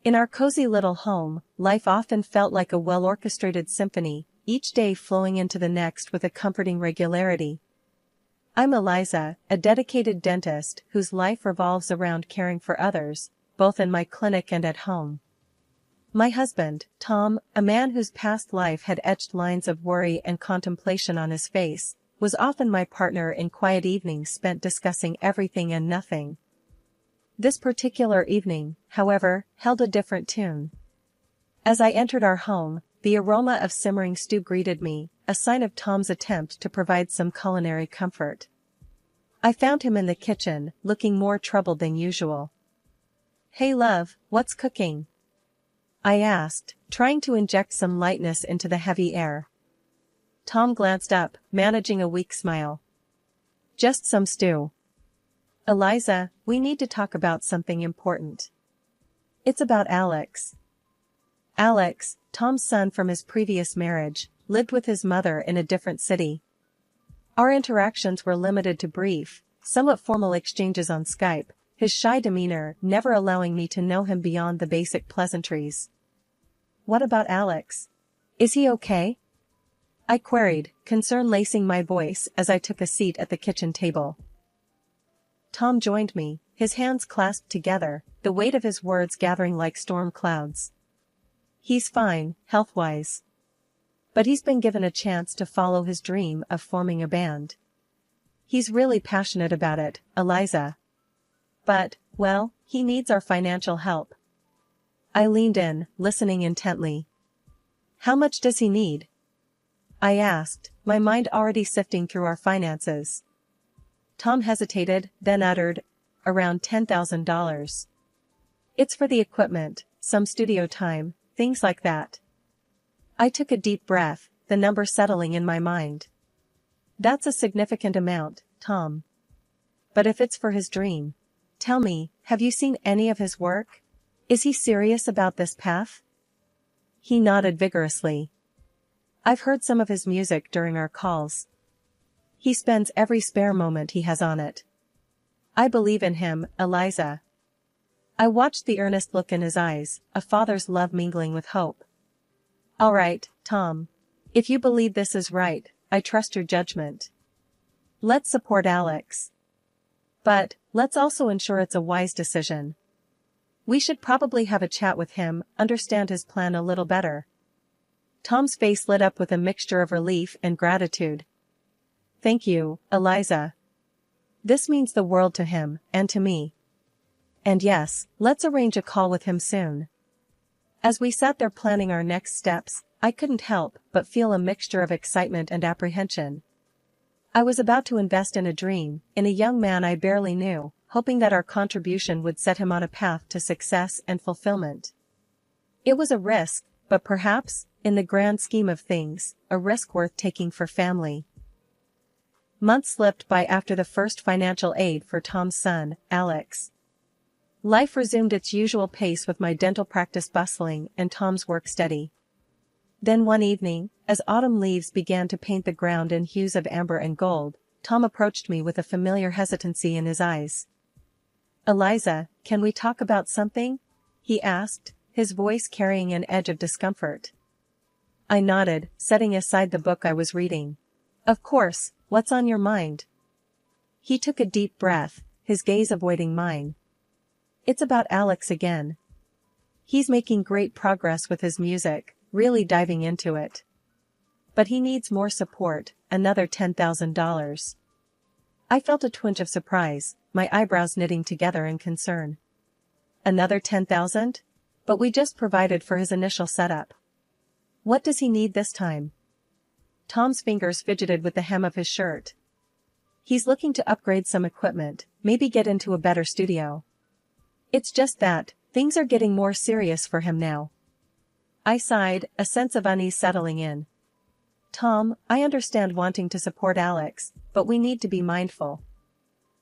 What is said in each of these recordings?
In our cozy little home, life often felt like a well-orchestrated symphony, each day flowing into the next with a comforting regularity. I'm Eliza, a dedicated dentist whose life revolves around caring for others, both in my clinic and at home. My husband, Tom, a man whose past life had etched lines of worry and contemplation on his face, was often my partner in quiet evenings spent discussing everything and nothing. This particular evening, however, held a different tune. As I entered our home, the aroma of simmering stew greeted me, a sign of Tom's attempt to provide some culinary comfort. I found him in the kitchen, looking more troubled than usual. "Hey love, what's cooking?" I asked, trying to inject some lightness into the heavy air. Tom glanced up, managing a weak smile. "Just some stew. Eliza, we need to talk about something important. It's about Alex." Alex, Tom's son from his previous marriage, lived with his mother in a different city. Our interactions were limited to brief, somewhat formal exchanges on Skype, his shy demeanor never allowing me to know him beyond the basic pleasantries. "What about Alex? Is he okay?" I queried, concern lacing my voice as I took a seat at the kitchen table. Tom joined me, his hands clasped together, the weight of his words gathering like storm clouds. "He's fine, health-wise. But he's been given a chance to follow his dream of forming a band. He's really passionate about it, Eliza. But, well, he needs our financial help." I leaned in, listening intently. "How much does he need?" I asked, my mind already sifting through our finances. Tom hesitated, then uttered, "Around $10,000. It's for the equipment, some studio time, things like that." I took a deep breath, the number settling in my mind. "That's a significant amount, Tom. But if it's for his dream, tell me, have you seen any of his work? Is he serious about this path?" He nodded vigorously. "I've heard some of his music during our calls. He spends every spare moment he has on it. I believe in him, Eliza." I watched the earnest look in his eyes, a father's love mingling with hope. "All right, Tom. If you believe this is right, I trust your judgment. Let's support Alex. But, let's also ensure it's a wise decision. We should probably have a chat with him, understand his plan a little better." Tom's face lit up with a mixture of relief and gratitude. "Thank you, Eliza. This means the world to him, and to me. And yes, let's arrange a call with him soon." As we sat there planning our next steps, I couldn't help but feel a mixture of excitement and apprehension. I was about to invest in a dream, in a young man I barely knew, hoping that our contribution would set him on a path to success and fulfillment. It was a risk, but perhaps, in the grand scheme of things, a risk worth taking for family. Months slipped by after the first financial aid for Tom's son, Alex. Life resumed its usual pace with my dental practice bustling and Tom's work steady. Then one evening, as autumn leaves began to paint the ground in hues of amber and gold, Tom approached me with a familiar hesitancy in his eyes. "Eliza, can we talk about something?" he asked, his voice carrying an edge of discomfort. I nodded, setting aside the book I was reading. "Of course, what's on your mind?" He took a deep breath, his gaze avoiding mine. "It's about Alex again. He's making great progress with his music, really diving into it. But he needs more support, another $10,000. I felt a twinge of surprise, my eyebrows knitting together in concern. "Another 10,000? But we just provided for his initial setup. What does he need this time?" Tom's fingers fidgeted with the hem of his shirt. "He's looking to upgrade some equipment, maybe get into a better studio. It's just that, things are getting more serious for him now." I sighed, a sense of unease settling in. "Tom, I understand wanting to support Alex, but we need to be mindful.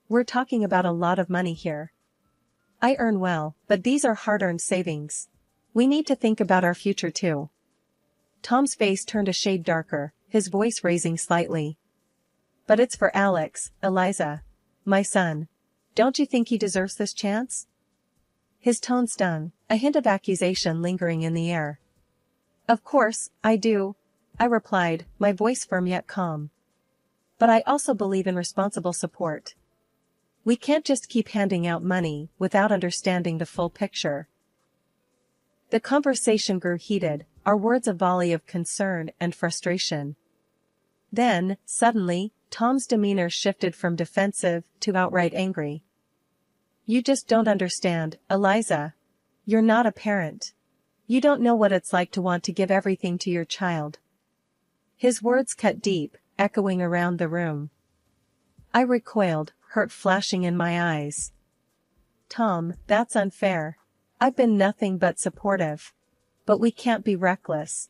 We're talking about a lot of money here. I earn well, but these are hard-earned savings. We need to think about our future too." Tom's face turned a shade darker, his voice raising slightly. "But it's for Alex, Eliza. My son. Don't you think he deserves this chance?" His tone stung, a hint of accusation lingering in the air. Of course, I do, I replied, my voice firm yet calm. But I also believe in responsible support. We can't just keep handing out money without understanding the full picture. The conversation grew heated, our words a volley of concern and frustration. Then, suddenly, Tom's demeanor shifted from defensive to outright angry. You just don't understand, Eliza. You're not a parent. You don't know what it's like to want to give everything to your child. His words cut deep, echoing around the room. I recoiled, hurt flashing in my eyes. Tom, that's unfair. I've been nothing but supportive. But we can't be reckless.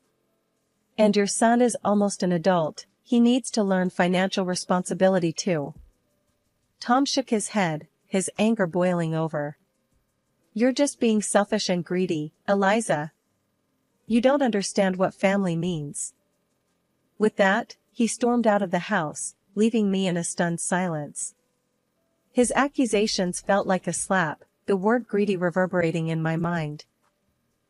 And your son is almost an adult, he needs to learn financial responsibility too. Tom shook his head, his anger boiling over. You're just being selfish and greedy, Eliza. You don't understand what family means. With that, he stormed out of the house, leaving me in a stunned silence. His accusations felt like a slap, the word greedy reverberating in my mind.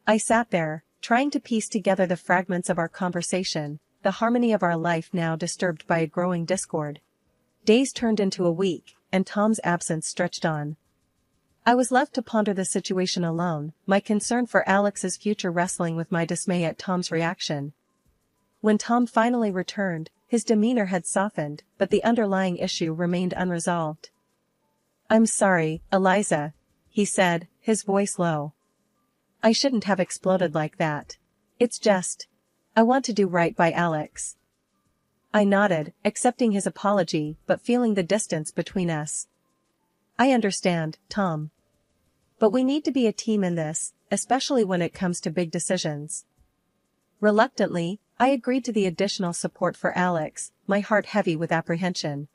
I sat there, trying to piece together the fragments of our conversation, the harmony of our life now disturbed by a growing discord. Days turned into a week, and Tom's absence stretched on. I was left to ponder the situation alone, my concern for Alex's future wrestling with my dismay at Tom's reaction. When Tom finally returned, his demeanor had softened, but the underlying issue remained unresolved. I'm sorry, Eliza, he said, his voice low. I shouldn't have exploded like that. It's just, I want to do right by Alex. I nodded, accepting his apology but feeling the distance between us. I understand, Tom. But we need to be a team in this, especially when it comes to big decisions. Reluctantly, I agreed to the additional support for Alex, my heart heavy with apprehension.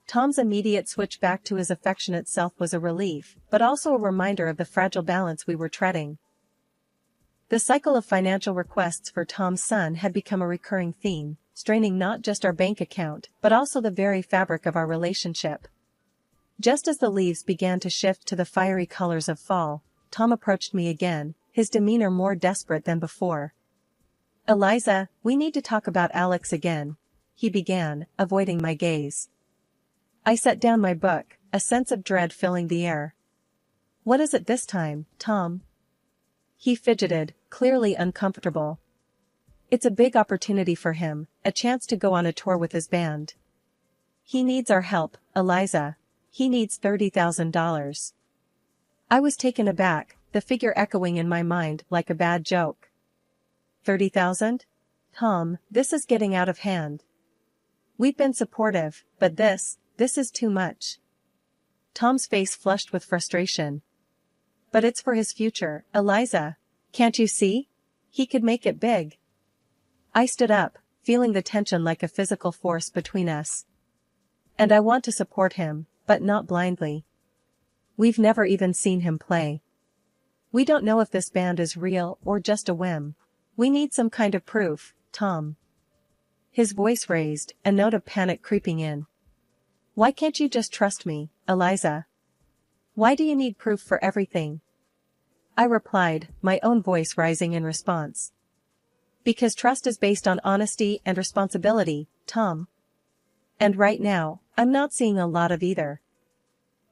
Tom's immediate switch back to his affectionate self was a relief, but also a reminder of the fragile balance we were treading. The cycle of financial requests for Tom's son had become a recurring theme, straining not just our bank account, but also the very fabric of our relationship. Just as the leaves began to shift to the fiery colors of fall, Tom approached me again, his demeanor more desperate than before. Eliza, we need to talk about Alex again, he began, avoiding my gaze. I set down my book, a sense of dread filling the air. What is it this time, Tom? He fidgeted, clearly uncomfortable. It's a big opportunity for him, a chance to go on a tour with his band. He needs our help, Eliza. He needs $30,000. I was taken aback, the figure echoing in my mind like a bad joke. 30,000? Tom, this is getting out of hand. We've been supportive, but this is too much. Tom's face flushed with frustration. But it's for his future, Eliza. Can't you see? He could make it big. I stood up, feeling the tension like a physical force between us. And I want to support him, but not blindly. We've never even seen him play. We don't know if this band is real or just a whim. We need some kind of proof, Tom. His voice raised, a note of panic creeping in. Why can't you just trust me, Eliza? Why do you need proof for everything? I replied, my own voice rising in response. Because trust is based on honesty and responsibility, Tom. And right now, I'm not seeing a lot of either.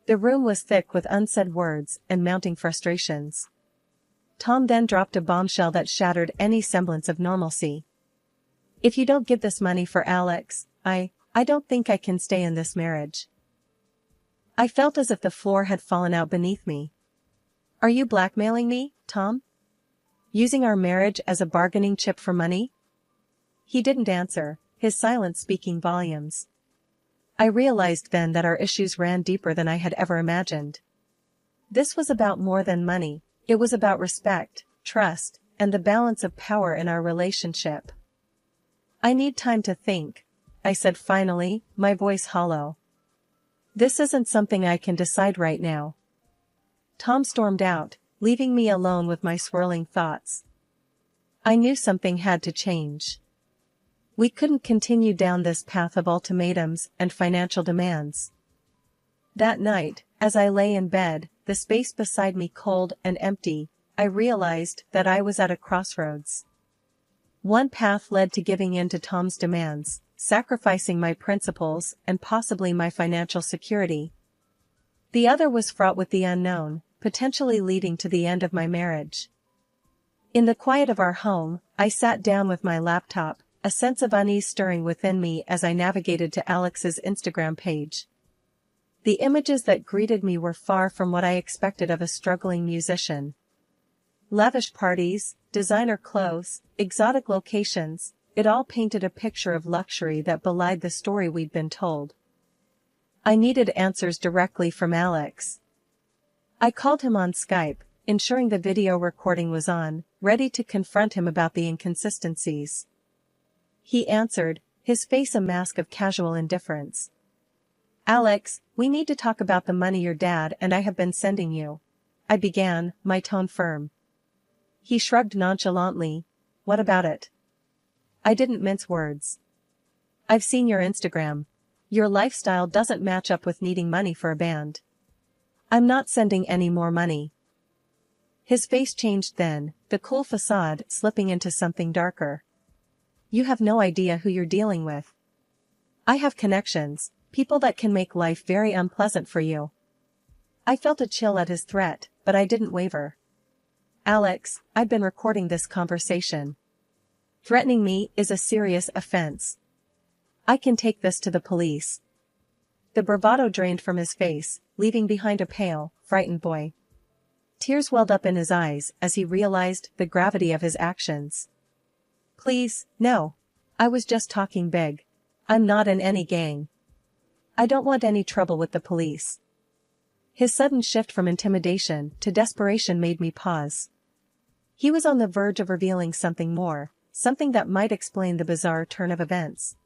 The room was thick with unsaid words and mounting frustrations. Tom then dropped a bombshell that shattered any semblance of normalcy. If you don't give this money for Alex, I don't think I can stay in this marriage. I felt as if the floor had fallen out beneath me. Are you blackmailing me, Tom? Using our marriage as a bargaining chip for money? He didn't answer, his silence speaking volumes. I realized then that our issues ran deeper than I had ever imagined. This was about more than money, it was about respect, trust, and the balance of power in our relationship. I need time to think, I said finally, my voice hollow. This isn't something I can decide right now. Tom stormed out, leaving me alone with my swirling thoughts. I knew something had to change. We couldn't continue down this path of ultimatums and financial demands. That night, as I lay in bed, the the space beside me cold and empty, I realized that I was at a crossroads. One path led to giving in to Tom's demands, sacrificing my principles and possibly my financial security. The other was fraught with the unknown, potentially leading to the end of my marriage. In the quiet of our home, I sat down with my laptop, a sense of unease stirring within me as I navigated to Alex's Instagram page. The images that greeted me were far from what I expected of a struggling musician. Lavish parties, designer clothes, exotic locations, it all painted a picture of luxury that belied the story we'd been told. I needed answers directly from Alex. I called him on Skype, ensuring the video recording was on, ready to confront him about the inconsistencies. He answered, his face a mask of casual indifference. "Alex, we need to talk about the money your dad and I have been sending you," I began, my tone firm. He shrugged nonchalantly. "What about it?" I didn't mince words. "I've seen your Instagram. Your lifestyle doesn't match up with needing money for a band. I'm not sending any more money." His face changed then, the cool facade slipping into something darker. "You have no idea who you're dealing with. I have connections, people that can make life very unpleasant for you." I felt a chill at his threat, but I didn't waver. "Alex, I've been recording this conversation. Threatening me is a serious offense. I can take this to the police." The bravado drained from his face, leaving behind a pale, frightened boy. Tears welled up in his eyes as he realized the gravity of his actions. "Please, no. I was just talking big. I'm not in any gang. I don't want any trouble with the police." His sudden shift from intimidation to desperation made me pause. He was on the verge of revealing something more, something that might explain the bizarre turn of events.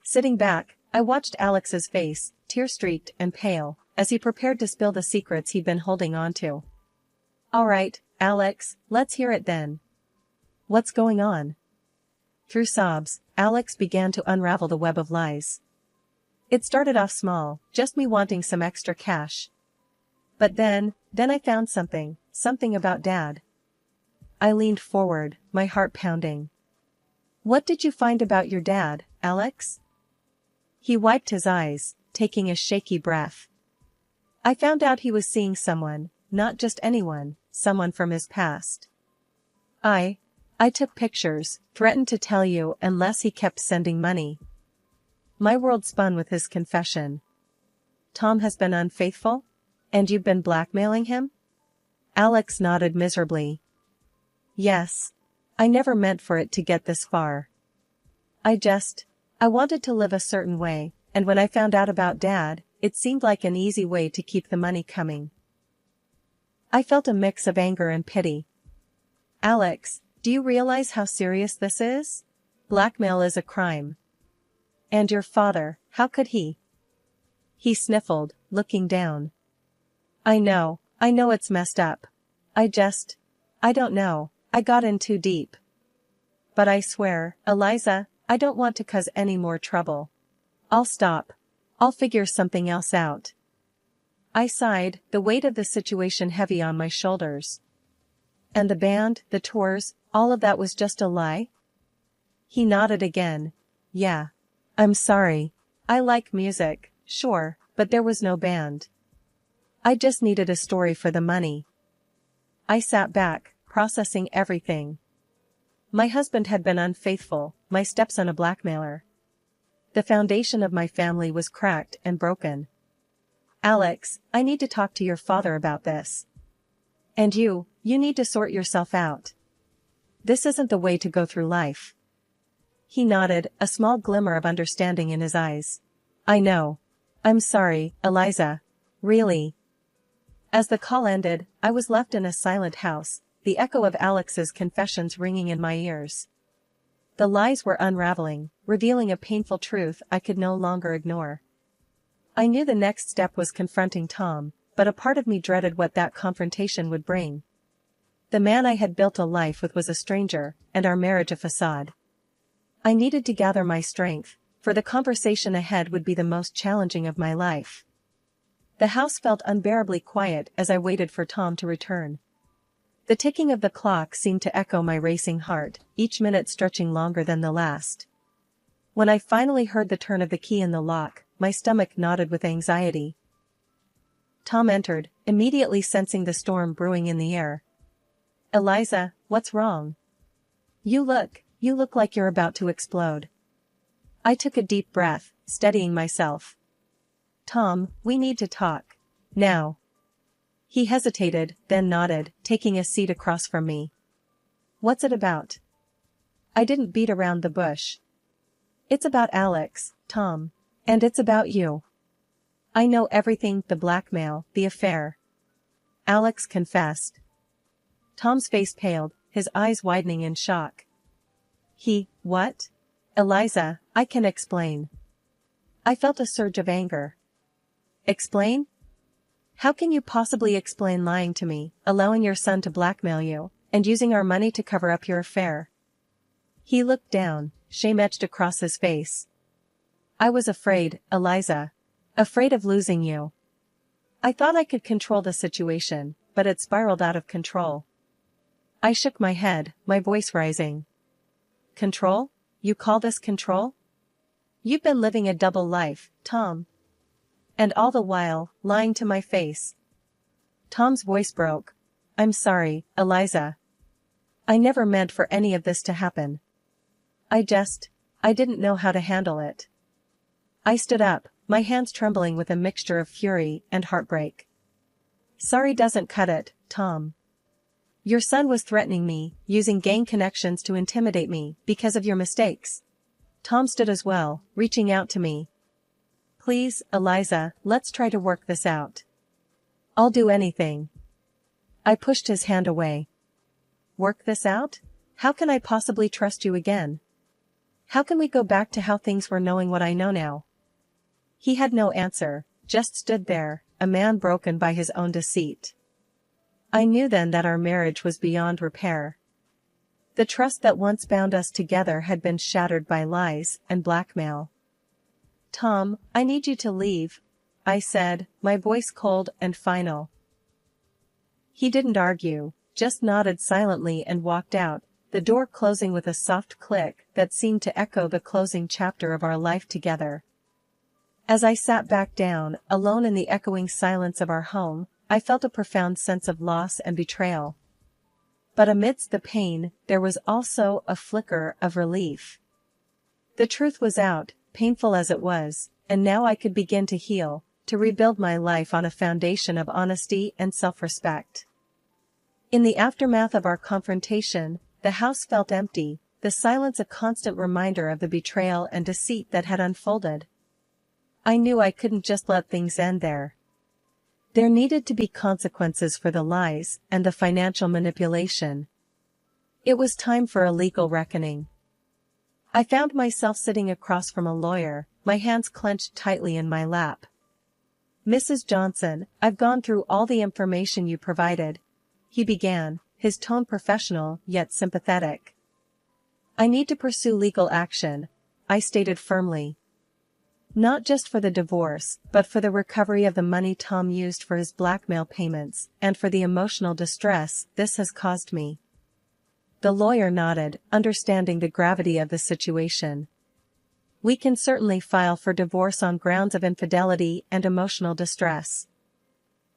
Sitting back, I watched Alex's face, tear-streaked and pale, as he prepared to spill the secrets he'd been holding onto. "All right, Alex, let's hear it then. What's going on?" Through sobs, Alex began to unravel the web of lies. "It started off small, just me wanting some extra cash. But then I found something about Dad." I leaned forward, my heart pounding. "What did you find about your dad, Alex?" He wiped his eyes, taking a shaky breath. "I found out he was seeing someone, not just anyone, someone from his past. I took pictures, threatened to tell you unless he kept sending money." My world spun with his confession. "Tom has been unfaithful? And you've been blackmailing him?" Alex nodded miserably. "Yes. I never meant for it to get this far. I wanted to live a certain way, and when I found out about Dad, it seemed like an easy way to keep the money coming." I felt a mix of anger and pity. "Alex, do you realize how serious this is? Blackmail is a crime. And your father, how could he?" He sniffled, looking down. I know it's messed up. I don't know, I got in too deep. But I swear, Eliza, I don't want to cause any more trouble. I'll stop. I'll figure something else out." I sighed, the weight of the situation heavy on my shoulders. "And the band, the tours, all of that was just a lie?" He nodded again. "Yeah. I'm sorry. I like music, sure, but there was no band. I just needed a story for the money." I sat back, processing everything. My husband had been unfaithful, my stepson a blackmailer. The foundation of my family was cracked and broken. "Alex, I need to talk to your father about this. And you need to sort yourself out. This isn't the way to go through life." He nodded, a small glimmer of understanding in his eyes. "I know. I'm sorry, Eliza. Really." As the call ended, I was left in a silent house, the echo of Alex's confessions ringing in my ears. The lies were unraveling, revealing a painful truth I could no longer ignore. I knew the next step was confronting Tom, but a part of me dreaded what that confrontation would bring. The man I had built a life with was a stranger, and our marriage a facade. I needed to gather my strength, for the conversation ahead would be the most challenging of my life. The house felt unbearably quiet as I waited for Tom to return. The ticking of the clock seemed to echo my racing heart, each minute stretching longer than the last. When I finally heard the turn of the key in the lock, my stomach knotted with anxiety. Tom entered, immediately sensing the storm brewing in the air. "Eliza, what's wrong? You look like you're about to explode." I took a deep breath, steadying myself. "Tom, we need to talk. Now." He hesitated, then nodded, taking a seat across from me. "What's it about?" I didn't beat around the bush. "It's about Alex, Tom. And it's about you. I know everything, the blackmail, the affair." Alex confessed. Tom's face paled, his eyes widening in shock. What? "Eliza, I can explain." I felt a surge of anger. "Explain? How can you possibly explain lying to me, allowing your son to blackmail you, and using our money to cover up your affair?" He looked down, shame etched across his face. "I was afraid, Eliza. Afraid of losing you. I thought I could control the situation, but it spiraled out of control." I shook my head, my voice rising. "Control? You call this control? You've been living a double life, Tom. And all the while, lying to my face." Tom's voice broke. "I'm sorry, Eliza. I never meant for any of this to happen. I didn't know how to handle it." I stood up, my hands trembling with a mixture of fury and heartbreak. "Sorry doesn't cut it, Tom. Your son was threatening me, using gang connections to intimidate me, because of your mistakes." Tom stood as well, reaching out to me. "Please, Eliza, let's try to work this out. I'll do anything." I pushed his hand away. "Work this out? How can I possibly trust you again? How can we go back to how things were knowing what I know now?" He had no answer, just stood there, a man broken by his own deceit. I knew then that our marriage was beyond repair. The trust that once bound us together had been shattered by lies and blackmail. "Tom, I need you to leave," I said, my voice cold and final. He didn't argue, just nodded silently and walked out, the door closing with a soft click that seemed to echo the closing chapter of our life together. As I sat back down, alone in the echoing silence of our home, I felt a profound sense of loss and betrayal. But amidst the pain, there was also a flicker of relief. The truth was out, painful as it was, and now I could begin to heal, to rebuild my life on a foundation of honesty and self-respect. In the aftermath of our confrontation, the house felt empty, the silence a constant reminder of the betrayal and deceit that had unfolded. I knew I couldn't just let things end there. There needed to be consequences for the lies and the financial manipulation. It was time for a legal reckoning. I found myself sitting across from a lawyer, my hands clenched tightly in my lap. "Mrs. Johnson, I've gone through all the information you provided," he began, his tone professional yet sympathetic. "I need to pursue legal action," I stated firmly. "Not just for the divorce, but for the recovery of the money Tom used for his blackmail payments, and for the emotional distress this has caused me." The lawyer nodded, understanding the gravity of the situation. "We can certainly file for divorce on grounds of infidelity and emotional distress.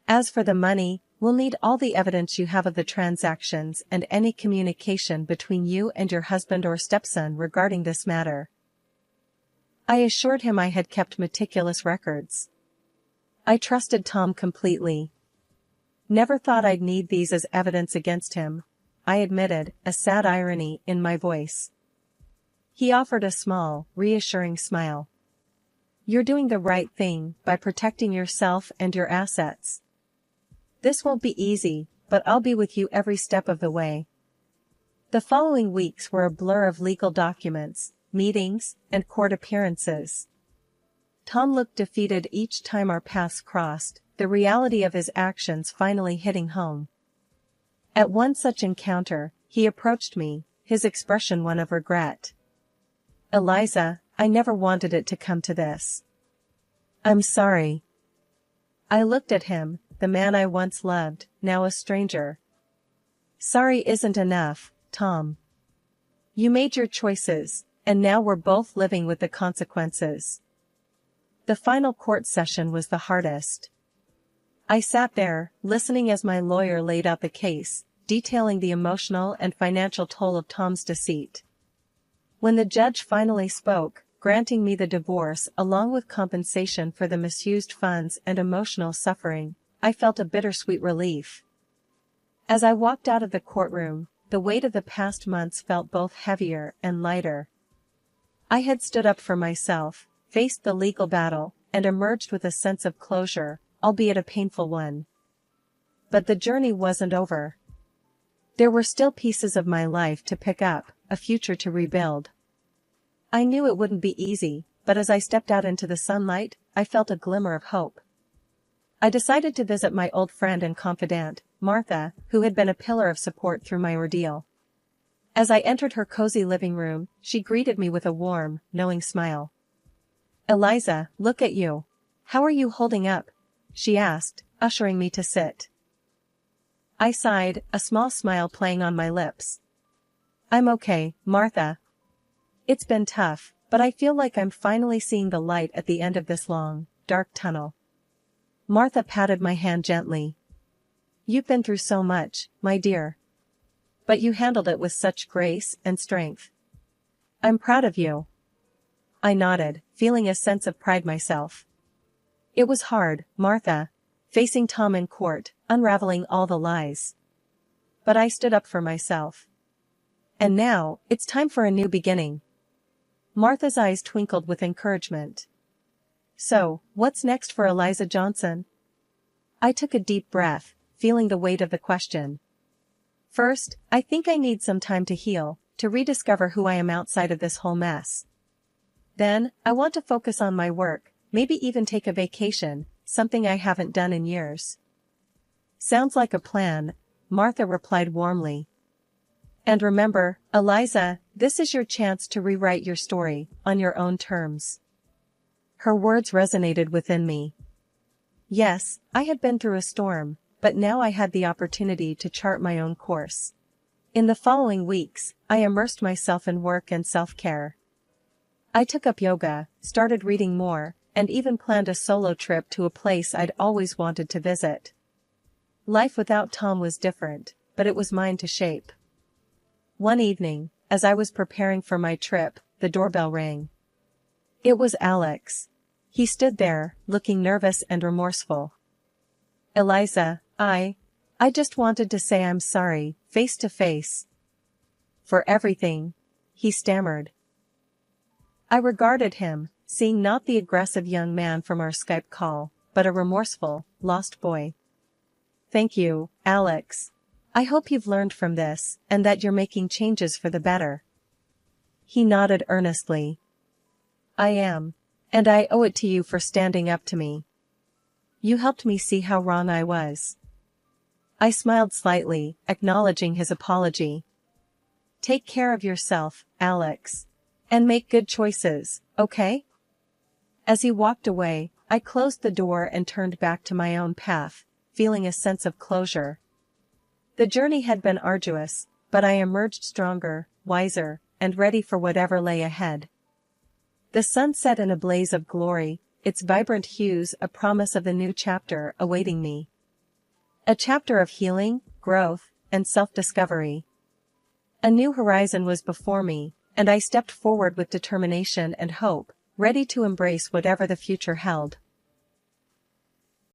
As for the money, we'll need all the evidence you have of the transactions and any communication between you and your husband or stepson regarding this matter." I assured him I had kept meticulous records. I trusted Tom completely. "Never thought I'd need these as evidence against him," I admitted, a sad irony in my voice. He offered a small, reassuring smile. "You're doing the right thing by protecting yourself and your assets. This won't be easy, but I'll be with you every step of the way." The following weeks were a blur of legal documents, meetings, and court appearances. Tom looked defeated each time our paths crossed, the reality of his actions finally hitting home. At one such encounter, he approached me, his expression one of regret. "Eliza, I never wanted it to come to this. I'm sorry. I looked at him, the man I once loved, now a stranger. Sorry isn't enough, Tom. You made your choices, and now we're both living with the consequences. The final court session was the hardest. I sat there, listening as my lawyer laid out the case, detailing the emotional and financial toll of Tom's deceit. When the judge finally spoke, granting me the divorce along with compensation for the misused funds and emotional suffering, I felt a bittersweet relief. As I walked out of the courtroom, the weight of the past months felt both heavier and lighter. I had stood up for myself, faced the legal battle, and emerged with a sense of closure, albeit a painful one. But the journey wasn't over. There were still pieces of my life to pick up, a future to rebuild. I knew it wouldn't be easy, but as I stepped out into the sunlight, I felt a glimmer of hope. I decided to visit my old friend and confidant, Martha, who had been a pillar of support through my ordeal. As I entered her cozy living room, she greeted me with a warm, knowing smile. "Eliza, look at you. How are you holding up?" she asked, ushering me to sit. I sighed, a small smile playing on my lips. "I'm okay, Martha. It's been tough, but I feel like I'm finally seeing the light at the end of this long, dark tunnel." Martha patted my hand gently. "You've been through so much, my dear. But you handled it with such grace and strength. I'm proud of you." I nodded, feeling a sense of pride myself. It was hard, Martha, facing Tom in court, unraveling all the lies. But I stood up for myself. And now, it's time for a new beginning. Martha's eyes twinkled with encouragement. "So, what's next for Eliza Johnson?" I took a deep breath, feeling the weight of the question. "First, I think I need some time to heal, to rediscover who I am outside of this whole mess. Then, I want to focus on my work, maybe even take a vacation, something I haven't done in years." "Sounds like a plan," Martha replied warmly. "And remember, Eliza, this is your chance to rewrite your story, on your own terms." Her words resonated within me. Yes, I had been through a storm, but now I had the opportunity to chart my own course. In the following weeks, I immersed myself in work and self-care. I took up yoga, started reading more, and even planned a solo trip to a place I'd always wanted to visit. Life without Tom was different, but it was mine to shape. One evening, as I was preparing for my trip, the doorbell rang. It was Alex. He stood there, looking nervous and remorseful. "Eliza, I just wanted to say I'm sorry, face to face." "For everything," he stammered. I regarded him, seeing not the aggressive young man from our Skype call, but a remorseful, lost boy. "Thank you, Alex. I hope you've learned from this, and that you're making changes for the better." He nodded earnestly. "I am. And I owe it to you for standing up to me. You helped me see how wrong I was." I smiled slightly, acknowledging his apology. "Take care of yourself, Alex. And make good choices, okay?" As he walked away, I closed the door and turned back to my own path, feeling a sense of closure. The journey had been arduous, but I emerged stronger, wiser, and ready for whatever lay ahead. The sun set in a blaze of glory, its vibrant hues a promise of the new chapter awaiting me. A chapter of healing, growth, and self-discovery. A new horizon was before me, and I stepped forward with determination and hope, ready to embrace whatever the future held.